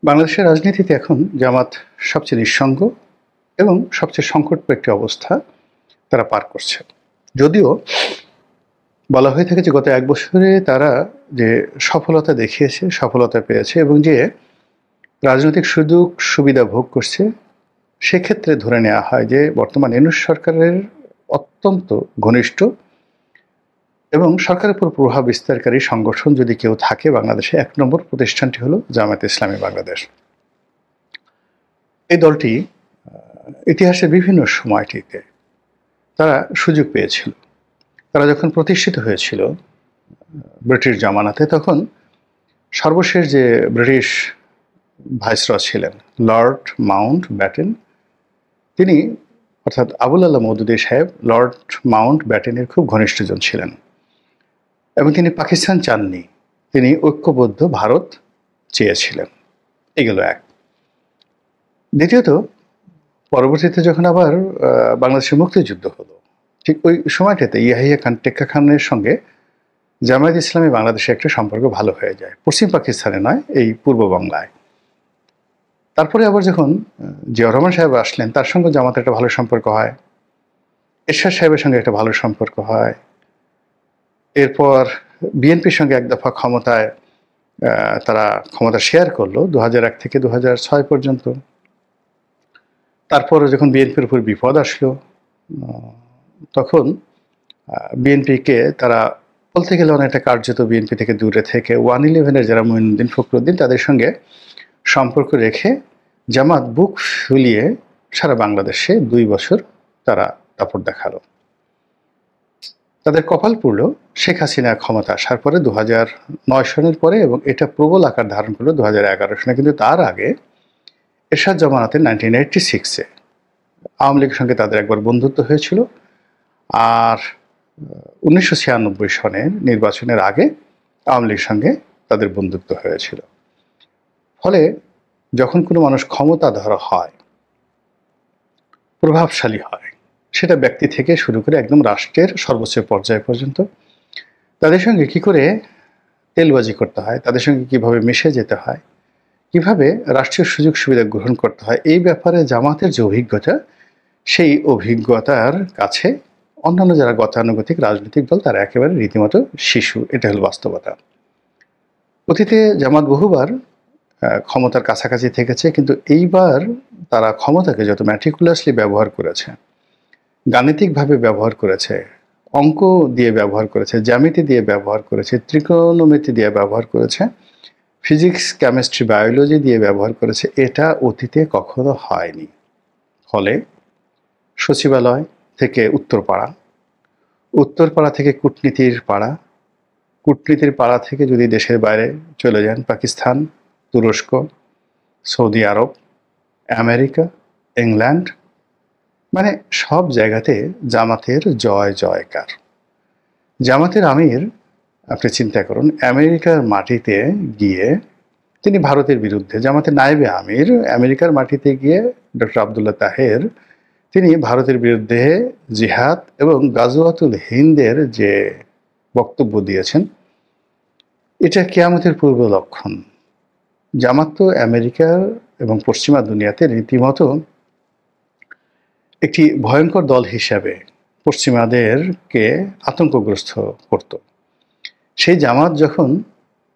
বাংলাদেশের রাজনীতিতে এখন জামাত সবচেয়ে নিঃসঙ্গ এবং সবচেয়ে সংকটময় একটি অবস্থা তারা পার করছে। যদিও বলা হয়ে থাকে যে গত ১ বছরে তারা যে সফলতা দেখিয়েছে, সফলতা পেয়েছে এবং যে রাজনৈতিক সুযোগ সুবিধা ভোগ করছে, সেক্ষেত্রে ধরে নেওয়া হয় যে বর্তমান ইউনূস সরকারের অত্যন্ত ঘনিষ্ঠ এবং সরকারের উপর প্রভাব বিস্তারকারী সংগঠন যদি কেউ থাকে বাংলাদেশে, ১ নম্বর প্রতিষ্ঠানটি হলো জামায়াতে ইসলামী বাংলাদেশ। এই দলটি ইতিহাসের বিভিন্ন সময়টিতে তারা সুযোগ পেয়েছিল। তারা যখন প্রতিষ্ঠিত হয়েছিল ব্রিটিশ জামানাতে, তখন সর্বশেষ যে ব্রিটিশ ভাইসরয় ছিলেন লর্ড মাউন্ট ব্যাটেন, তিনি অর্থাৎ আবুল আল্লাহ মওদুদী সাহেব লর্ড মাউন্ট ব্যাটেনের খুব ঘনিষ্ঠজন ছিলেন এবং তিনি পাকিস্তান চাননি, তিনি ঐক্যবদ্ধ ভারত চেয়েছিলেন। এগুলো এক। দ্বিতীয়ত, পরবর্তীতে যখন আবার বাংলাদেশের মুক্তিযুদ্ধ হলো, ঠিক ওই সময়টাতে ইয়াহিয়া খান টেক্কা খানের সঙ্গে জামায়াত ইসলামী বাংলাদেশের একটা সম্পর্ক ভালো হয়ে যায়, পশ্চিম পাকিস্তানে নয়, এই পূর্ব বাংলায়। তারপরে আবার যখন জিয়াউর রহমান সাহেব আসলেন, তার সঙ্গে জামাতের একটা ভালো সম্পর্ক হয়, এরশাদ সাহেবের সঙ্গে একটা ভালো সম্পর্ক হয়। এরপর বিএনপির সঙ্গে এক দফা ক্ষমতায় তারা ক্ষমতা শেয়ার করলো ২০০১ থেকে ২০০৬ পর্যন্ত। তারপরে যখন বিএনপির উপর বিপদ আসলো, তখন বিএনপিকে তারা বলতে গেলে অনেকটা কার্যত বিএনপি থেকে দূরে থেকে 111-এর যারা মঈনুদ্দিন ফখরুদ্দিন, তাদের সঙ্গে সম্পর্ক রেখে জামাত বুক ফুলিয়ে সারা বাংলাদেশে ২ বছর তারা দাপট দেখালো। তাদের কপাল পুড়ল শেখ হাসিনা ক্ষমতা আসার পরে ২০০৯ সনের পরে, এবং এটা প্রবল আকার ধারণ করলো ২০১১ সনে। কিন্তু তার আগে এরশাদ জামানাতে 1986-এ আওয়ামী লীগের সঙ্গে তাদের একবার বন্ধুত্ব হয়েছিল, আর ১৯৯৬ সনের নির্বাচনের আগে আওয়ামী লীগের সঙ্গে তাদের বন্ধুত্ব হয়েছিল। ফলে যখন কোনো মানুষ ক্ষমতাধর হয়, প্রভাবশালী হয়, সেটা ব্যক্তি থেকে শুরু করে একদম রাষ্ট্রের সর্বোচ্চ পর্যায় পর্যন্ত, তাদের সঙ্গে কি করে তেলবাজি করতে হয়, তাদের সঙ্গে কিভাবে মিশে যেতে হয়, কিভাবে রাষ্ট্রীয় সুযোগ সুবিধা গ্রহণ করতে হয়, এই ব্যাপারে জামাতের যে অভিজ্ঞতা, সেই অভিজ্ঞতার কাছে অন্যান্য যারা গতানুগতিক রাজনৈতিক দল তারা একেবারে রীতিমতো শিশু। এটা হলো বাস্তবতা। অতীতে জামাত বহুবার ক্ষমতার কাছাকাছি থেকেছে, কিন্তু এইবার তারা ক্ষমতাকে যত ম্যাটিকুলাসলি ব্যবহার করেছে, গাণিতিকভাবে ব্যবহার করেছে, অঙ্ক দিয়ে ব্যবহার করেছে, জ্যামিতি দিয়ে ব্যবহার করেছে, ত্রিকোণমিতি দিয়ে ব্যবহার করেছে, ফিজিক্স, কেমিস্ট্রি, বায়োলজি দিয়ে ব্যবহার করেছে, এটা অতীতে কখনো হয়নি। ফলে সচিবালয় থেকে উত্তরপাড়া, উত্তরপাড়া থেকে কূটনীতির পাড়া, কূটনীতির পাড়া থেকে যদি দেশের বাইরে চলে যান, পাকিস্তান, তুরস্ক, সৌদি আরব, আমেরিকা, ইংল্যান্ড, মানে সব জায়গাতে জামাতের জয় জয়কার। জামাতের আমির, আপনি চিন্তা করুন, আমেরিকার মাটিতে গিয়ে তিনি ভারতের বিরুদ্ধে, জামাতের নায়েবে আমির আমেরিকার মাটিতে গিয়ে ডক্টর আবদুল্লাহ তাহের, তিনি ভারতের বিরুদ্ধে জিহাদ এবং গাজওয়াতুল হিন্দের যে বক্তব্য দিয়েছেন, এটা কিয়ামতের পূর্ব লক্ষণ। জামাত তো আমেরিকার এবং পশ্চিমা দুনিয়াতে রীতিমতো একটি ভয়ঙ্কর দল হিসাবে পশ্চিমাদেরকে আতঙ্কগ্রস্ত করত। সেই জামাত যখন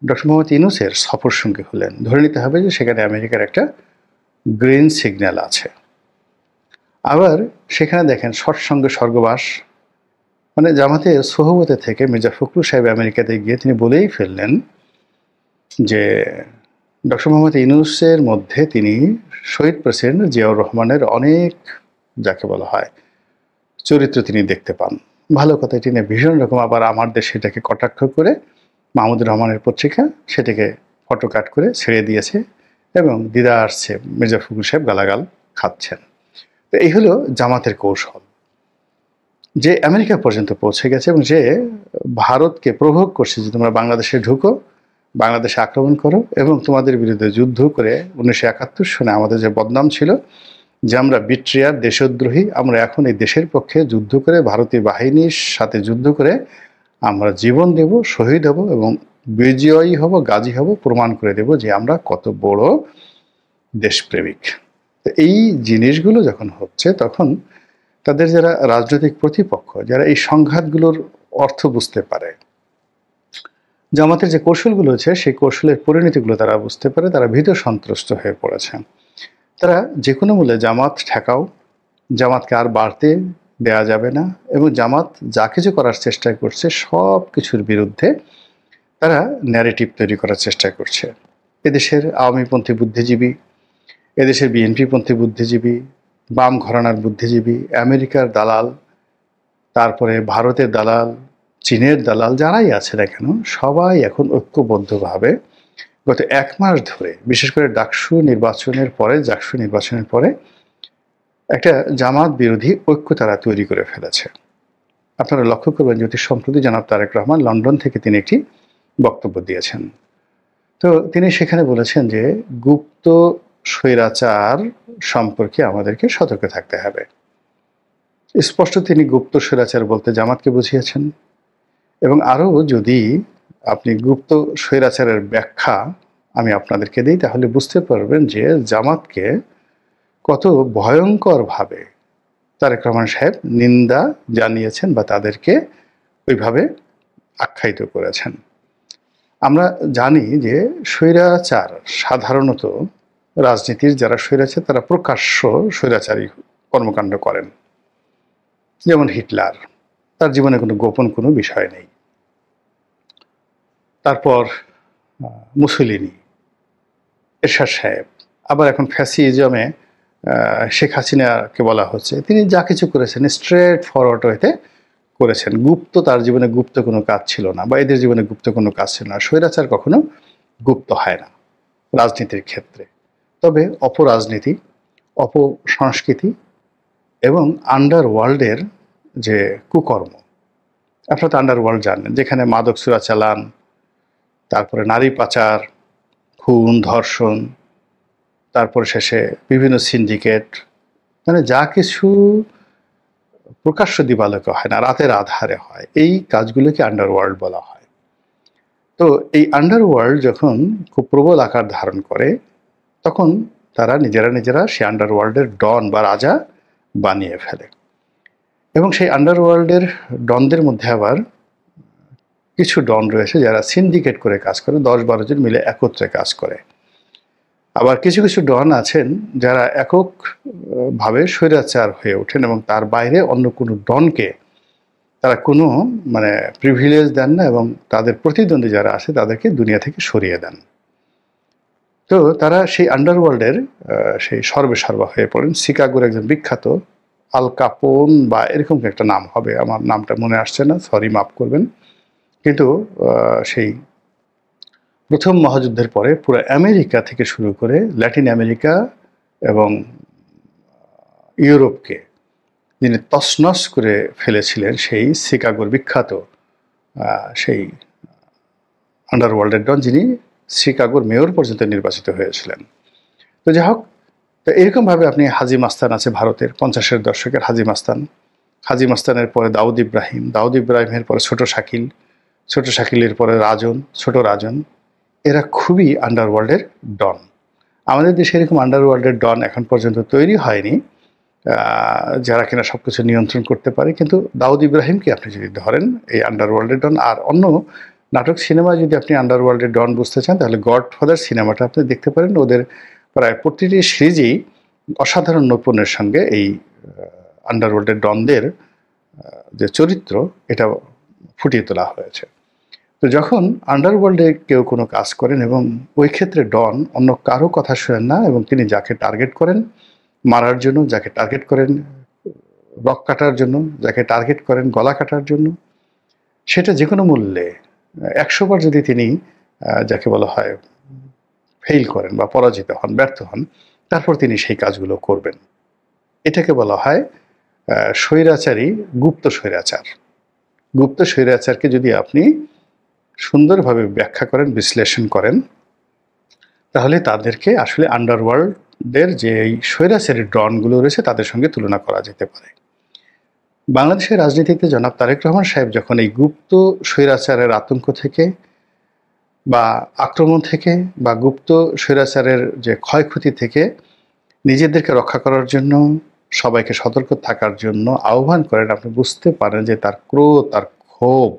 ডক্টর মোহাম্মদ ইউনূসের সফর সঙ্গী হলেন, ধরে নিতে হবে যে সেখানে আমেরিকার একটা গ্রিন সিগন্যাল আছে। আবার সেখানে দেখেন সৎসঙ্গে স্বর্গবাস, মানে জামাতের সোহবতে থেকে মির্জা ফখরুল সাহেব আমেরিকাতে গিয়ে তিনি বলেই ফেললেন যে ডক্টর মোহাম্মদ ইউনূসের মধ্যে তিনি শহীদ প্রেসিডেন্ট জিয়াউর রহমানের অনেক, যাকে বলা হয়, চরিত্র তিনি দেখতে পান। ভালো কথা, এটি নিয়ে ভীষণ রকম আবার আমার দেশ সেটাকে কটাক্ষ করে মাহমুদুর রহমানের পত্রিকা সেটাকে ফটোকাট করে ছেড়ে দিয়েছে এবং দিদা আসছে মির্জা ফখরুল সাহেব গালাগাল খাচ্ছেন। তো এই হলো জামাতের কৌশল, যে আমেরিকা পর্যন্ত পৌঁছে গেছে এবং যে ভারতকে প্রভোগ করছে যে তোমরা বাংলাদেশে ঢুকো, বাংলাদেশে আক্রমণ করো এবং তোমাদের বিরুদ্ধে যুদ্ধ করে 1971 সনে আমাদের যে বদনাম ছিল যে আমরা বিট্রিয়ার, দেশদ্রোহী, আমরা এখন এই দেশের পক্ষে যুদ্ধ করে ভারতীয় বাহিনীর সাথে যুদ্ধ করে আমরা জীবন দেব, শহীদ হব এবং বিজয়ী হব, গাজী হব, প্রমাণ করে দেব যে আমরা কত বড় দেশপ্রেমিক। তো এই জিনিসগুলো যখন হচ্ছে, তখন তাদের যারা রাজনৈতিক প্রতিপক্ষ, যারা এই সংঘাতগুলোর অর্থ বুঝতে পারে, জামাতের যে কৌশলগুলো আছে সেই কৌশলের পরিণতিগুলো তারা বুঝতে পারে, তারা ভীত সন্ত্রস্ত হয়ে পড়েছে। তারা যে কোনো মূল্যে জামাত ঠেকাও, জামাতকে আর বাড়তে দেয়া যাবে না, এবং জামাত যা কিছু করার চেষ্টা করছে সব কিছুর বিরুদ্ধে তারা ন্যারেটিভ তৈরি করার চেষ্টা করছে। এদেশের আওয়ামীপন্থী বুদ্ধিজীবী, এদেশের বিএনপিপন্থী বুদ্ধিজীবী, বাম ঘরানার বুদ্ধিজীবী, আমেরিকার দালাল, তারপরে ভারতের দালাল, চীনের দালাল, যারাই আছে না কেন, সবাই এখন ঐক্যবদ্ধভাবে গত 1 মাস ধরে, বিশেষ করে ডাকসু নির্বাচনের পরে একটা জামাত বিরোধী ঐক্য তারা তৈরি করে ফেলেছে। আপনারা লক্ষ্য করবেন যে অতি সম্প্রতি জনাব তারেক রহমান লন্ডন থেকে তিনি একটি বক্তব্য দিয়েছেন। তো তিনি সেখানে বলেছেন যে গুপ্ত স্বৈরাচার সম্পর্কে আমাদেরকে সতর্ক থাকতে হবে। স্পষ্ট তিনি গুপ্ত স্বৈরাচার বলতে জামাতকে বুঝিয়েছেন। এবং আরও যদি আপনি গুপ্ত স্বৈরাচারের ব্যাখ্যা আমি আপনাদেরকে দিই, তাহলে বুঝতে পারবেন যে জামাতকে কত ভয়ঙ্করভাবে তারেক রহমান সাহেব নিন্দা জানিয়েছেন বা তাদেরকে ওইভাবে আখ্যায়িত করেছেন। আমরা জানি যে স্বৈরাচার সাধারণত, রাজনীতির যারা স্বৈরাচার তারা প্রকাশ্য স্বৈরাচারী কর্মকাণ্ড করেন। যেমন হিটলার, তার জীবনে কোনো গোপন কোনো বিষয় নেই। তারপর মুসোলিনি, এরশাদ সাহেব, আবার এখন ফ্যাসিজমে শেখ হাসিনাকে বলা হচ্ছে, তিনি যা কিছু করেছেন স্ট্রেট ফরওয়ার্ড ওয়েতে করেছেন। গুপ্ত তার জীবনে গুপ্ত কোনো কাজ ছিল না, বা এদের জীবনে গুপ্ত কোনো কাজ ছিল না। স্বৈরাচার কখনো গুপ্ত হয় না রাজনীতির ক্ষেত্রে। তবে অপরাজনীতি, অপসংস্কৃতি এবং আন্ডারওয়ার্ল্ডের যে কুকর্ম, আপনারা তো আন্ডারওয়ার্ল্ড জানেন, যেখানে মাদক চোরাচালান, তারপরে নারী পাচার, খুন, ধর্ষণ, তারপর শেষে বিভিন্ন সিন্ডিকেট, মানে যা কিছু প্রকাশ্য দিবালোকে হয় না, রাতের আধারে হয়, এই কাজগুলোকে আন্ডারওয়ার্ল্ড বলা হয়। তো এই আন্ডারওয়ার্ল্ড যখন খুব প্রবল আকার ধারণ করে, তখন তারা নিজেরা সেই আন্ডারওয়ার্ল্ডের ডন বা রাজা বানিয়ে ফেলে। এবং সেই আন্ডারওয়ার্ল্ডের ডনদের মধ্যে আবার কিছু ডন রয়েছে যারা সিন্ডিকেট করে কাজ করে, 10-12 জন মিলে একত্রে কাজ করে। আবার কিছু কিছু ডন আছেন যারা এককভাবে স্বৈরাচার হয়ে ওঠেন এবং তার বাইরে অন্য কোনো ডনকে তারা কোনো মানে প্রিভিলেজ দেন না, এবং তাদের প্রতিদ্বন্দ্বী যারা আছে তাদেরকে দুনিয়া থেকে সরিয়ে দেন। তো তারা সেই আন্ডারওয়ার্ল্ডের সেই সর্বেসর্বা হয়ে পড়েন। শিকাগোর একজন বিখ্যাত আল কাপোন বা এরকম একটা নাম হবে, আমার নামটা মনে আসছে না, সরি মাফ করবেন, কিন্তু সেই প্রথম মহাযুদ্ধের পরে পুরো আমেরিকা থেকে শুরু করে ল্যাটিন আমেরিকা এবং ইউরোপকে যিনি তছনছ করে ফেলেছিলেন, সেই শিকাগোর বিখ্যাত সেই আন্ডারওয়ার্ল্ডের ডন, যিনি শিকাগোর মেয়র পর্যন্ত নির্বাচিত হয়েছিলেন। তো যাই হোক, তো এরকমভাবে আপনি হাজি মাস্তান আছে ভারতের 50-এর দশকের হাজি মাস্তান, হাজি মাস্তানের পরে দাউদ ইব্রাহিম, দাউদ ইব্রাহিমের পরে ছোট শাকিল, ছোট শাকিলের পরে রাজন, ছোট রাজন, এরা খুবই আন্ডারওয়ার্ল্ডের ডন। আমাদের দেশে এরকম আন্ডারওয়ার্ল্ডের ডন এখন পর্যন্ত তৈরি হয়নি যারা কিনা সব কিছু নিয়ন্ত্রণ করতে পারে। কিন্তু দাউদ ইব্রাহিমকে আপনি যদি ধরেন এই আন্ডারওয়ার্ল্ডের ডন, আর অন্য নাটক সিনেমা যদি আপনি আন্ডারওয়ার্ল্ডের ডন বুঝতে চান, তাহলে গডফাদার সিনেমাটা আপনি দেখতে পারেন। ওদের প্রায় প্রতিটি সিরিজেই অসাধারণ নৈপুণ্যের সঙ্গে এই আন্ডারওয়ার্ল্ডের ডনদের যে চরিত্র, এটা ফুটিয়ে তোলা হয়েছে। তো যখন আন্ডারওয়ার্ল্ডে কেউ কোনো কাজ করেন এবং ওই ক্ষেত্রে ডন অন্য কারো কথা শোনেন না, এবং তিনি যাকে টার্গেট করেন মারার জন্য, যাকে টার্গেট করেন রক কাটার জন্য, যাকে টার্গেট করেন গলা কাটার জন্য, সেটা যে কোনো মূল্যে 100 বার যদি তিনি যাকে বলা হয় ফেইল করেন বা পরাজিত হন, ব্যর্থ হন, তারপর তিনি সেই কাজগুলো করবেন। এটাকে বলা হয় স্বৈরাচারী গুপ্ত স্বৈরাচার। গুপ্ত স্বৈরাচারকে যদি আপনি সুন্দরভাবে ব্যাখ্যা করেন, বিশ্লেষণ করেন, তাহলে তাদেরকে আসলে আন্ডারওয়ার্ল্ডের যে এই স্বৈরাচারী ডনগুলো রয়েছে তাদের সঙ্গে তুলনা করা যেতে পারে। বাংলাদেশের রাজনীতিতে জনাব তারেক রহমান সাহেব যখন এই গুপ্ত স্বৈরাচারের আতঙ্ক থেকে বা আক্রমণ থেকে বা গুপ্ত স্বৈরাচারের যে ক্ষয়ক্ষতি থেকে নিজেদেরকে রক্ষা করার জন্য, সবাইকে সতর্ক থাকার জন্য আহ্বান করেন, আপনি বুঝতে পারেন যে তার ক্রোধ, তার ক্ষোভ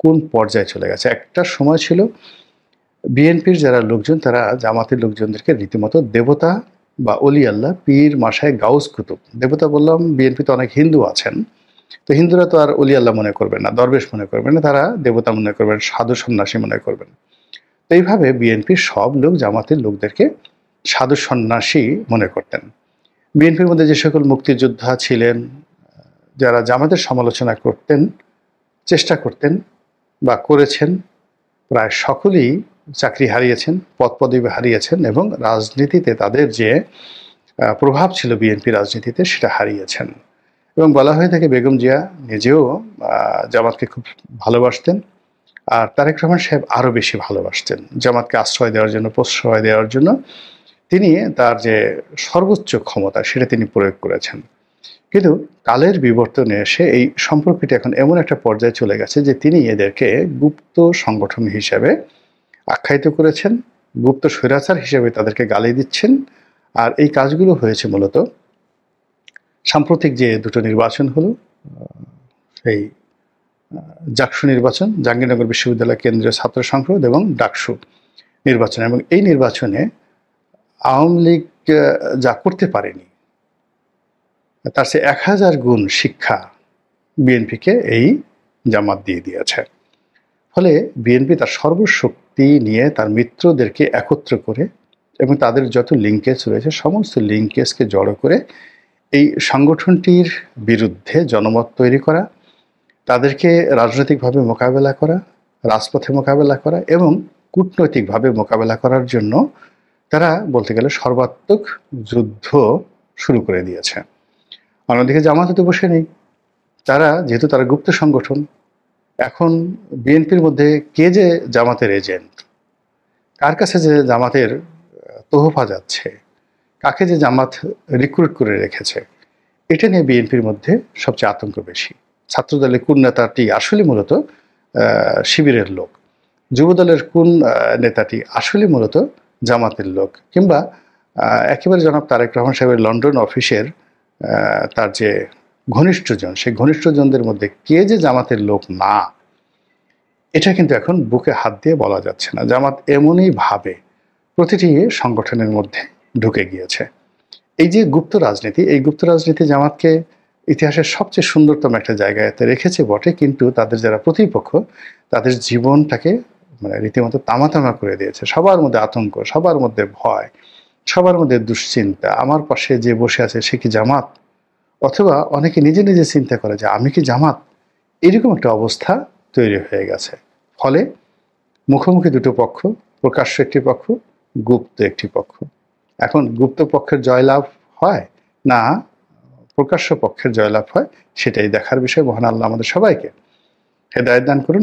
কোন পর্যায়ে চলে গেছে। একটা সময় ছিল বিএনপির যারা লোকজন তারা জামাতের লোকজনদেরকে রীতিমতো দেবতা বা অলি আল্লাহ, পীর, মাসায়, গাউস, কুতুব, দেবতা বললাম, বিএনপিতে অনেক হিন্দু আছেন, তো হিন্দুরা তো আর অলি আল্লাহ মনে করবেন না, দরবেশ মনে করবেন না, তারা দেবতা মনে করবেন, সাধু সন্ন্যাসী মনে করবেন। তো এইভাবে বিএনপির সব লোক জামাতের লোকদেরকে সাধু সন্ন্যাসী মনে করতেন। বিএনপির মধ্যে যে সকল মুক্তিযোদ্ধা ছিলেন, যারা জামাতের সমালোচনা করতেন, চেষ্টা করতেন বা করেছেন, প্রায় সকলেই চাকরি হারিয়েছেন, পদপদবি হারিয়েছেন এবং রাজনীতিতে তাদের যে প্রভাব ছিল বিএনপি রাজনীতিতে সেটা হারিয়েছেন। এবং বলা হয়ে থাকে বেগম জিয়া নিজেও জামাতকে খুব ভালোবাসতেন, আর তারেক রহমান সাহেব আরও বেশি ভালোবাসতেন। জামাতকে আশ্রয় দেওয়ার জন্য, প্রশ্রয় দেওয়ার জন্য তিনি তার যে সর্বোচ্চ ক্ষমতা সেটা তিনি প্রয়োগ করেছেন। কিন্তু কালের বিবর্তনে এসে এই সম্পর্কটি এখন এমন একটা পর্যায়ে চলে গেছে যে তিনি এদেরকে গুপ্ত সংগঠন হিসেবে আখ্যায়িত করেছেন, গুপ্ত স্বৈরাচার হিসেবে তাদেরকে গালি দিচ্ছেন। আর এই কাজগুলো হয়েছে মূলত সাম্প্রতিক যে দুটো নির্বাচন হলো, সেই জাকসু নির্বাচন, জাহাঙ্গীরনগর বিশ্ববিদ্যালয় কেন্দ্রীয় ছাত্র সংসদ এবং ডাকসু নির্বাচন, এবং এই নির্বাচনে আওয়ামী লীগ যা করতে পারেনি তার চেয়ে 1000 গুণ শিক্ষা বিএনপিকে এই জামাত দিয়ে দিয়েছে। ফলে বিএনপি তার সর্বশক্তি নিয়ে তার মিত্রদেরকে একত্র করে এবং তাদের যত লিঙ্কেজ রয়েছে সমস্ত লিঙ্কেজকে জড়ো করে এই সংগঠনটির বিরুদ্ধে জনমত তৈরি করা, তাদেরকে রাজনৈতিকভাবে মোকাবেলা করা, রাজপথে মোকাবেলা করা এবং কূটনৈতিকভাবে মোকাবেলা করার জন্য তারা বলতে গেলে সর্বাত্মক যুদ্ধ শুরু করে দিয়েছে। অন্যদিকে জামাত তো বসে নেই, তারা যেহেতু তারা গুপ্ত সংগঠন, এখন বিএনপির মধ্যে কে যে জামাতের এজেন্ট, কার কাছে যে জামাতের তোহফা যাচ্ছে, কাকে যে জামাত রিক্রুট করে রেখেছে, এটা নিয়ে বিএনপির মধ্যে সবচেয়ে আতঙ্ক বেশি। ছাত্রদলের কোন নেতাটি আসলে মূলত শিবিরের লোক, যুবদলের কোন নেতাটি আসলে মূলত জামাতের লোক, কিংবা একেবারে জনাব তারেক রহমান সাহেবের লন্ডন অফিসের তার যে ঘনিষ্ঠজন, সেই ঘনিষ্ঠজনদের মধ্যে কে যে জামাতের লোক না, এটা কিন্তু এখন বুকে হাত দিয়ে বলা যাচ্ছে না। জামাত এমনই ভাবে প্রতিটি সংগঠনের মধ্যে ঢুকে গিয়েছে। এই যে গুপ্ত রাজনীতি, এই গুপ্ত রাজনীতি জামাতকে ইতিহাসের সবচেয়ে সুন্দরতম একটা জায়গাতে রেখেছে বটে, কিন্তু তাদের যারা প্রতিপক্ষ তাদের জীবনটাকে মানে রীতিমতো তামাতামা করে দিয়েছে। সবার মধ্যে আতঙ্ক, সবার মধ্যে ভয়, সবার মধ্যে দুশ্চিন্তা, আমার পাশে যে বসে আছে সে কি জামাত, অথবা অনেকে নিজে নিজে চিন্তা করে যে আমি কি জামাত, এরকম একটা অবস্থা তৈরি হয়ে গেছে। ফলে মুখোমুখি দুটো পক্ষ, প্রকাশ্য একটি পক্ষ, গুপ্ত একটি পক্ষ। এখন গুপ্ত পক্ষের জয়লাভ হয় না প্রকাশ্য পক্ষের জয়লাভ হয়, সেটাই দেখার বিষয়। মহান আল্লাহ আমাদের সবাইকে হেদায়েত দান করুন।